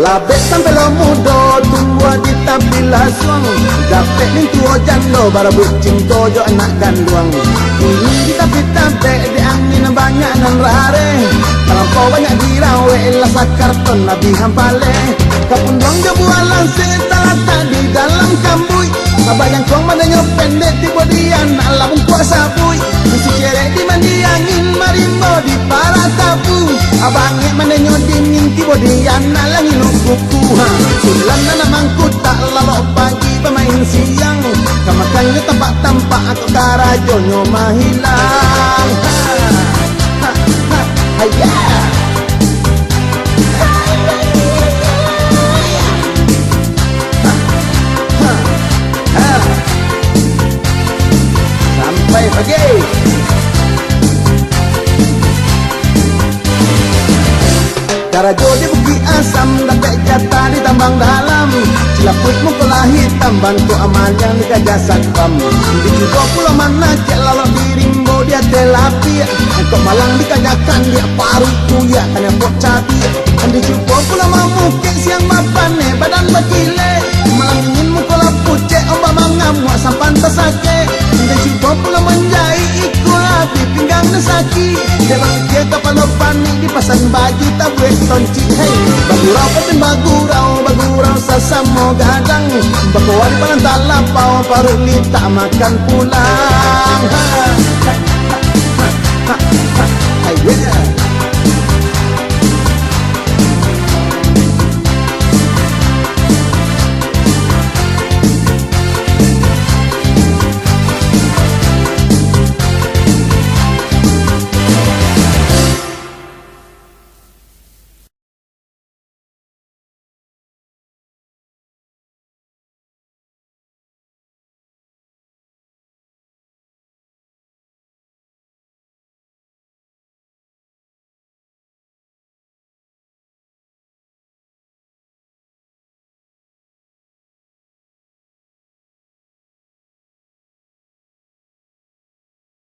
Labek sampai lo muda, tua di tampil suang. Dapet ning tua jando, bara bucing tojo anak ganduang. Ini di tapi di angin banyak nan rare. Terlampau banyak dirawe, lasak karton nabi hampale. Kapundong jabualan setalata di dalam kambui. Mabayang kong mananya pendek di bodian, alam kuasa bui. Misi cerek di mandi angin, marimbo di para tabu. Abangnya mananya dingin di bodian, alangin kuku. Sulan na mangku tak lalok pagi pemain siang. Kamakannya tampak-tampak atau karajonyo mahilang. Yeah. Sampai pagi. Karajo di Bukit Asam, dapat jatah di tambang dalam. Cilaput mukolah hitam, bantu amal yang dikajak satpam. Di juga pulau mana cek lalok di rimbo dia telapia. Untuk malang dikajakan dia paru kuya, kan yang bok cabi. Di juga pulau mamukik siang mapane, badan bakile. Malang ingin mukolah pucek, ombak mangamuk sampan tasake. Di juga pulau menjai ikut api pinggang nesaki. Jalan dia kapal panik di pasang baju tabwek tonci. Hey, bagurau patin bagurau sasamo gadang. Bakuan panan talapau parut li tak makan pulang. Ha, ha, ha, ha, ha, ha, ha, yeah.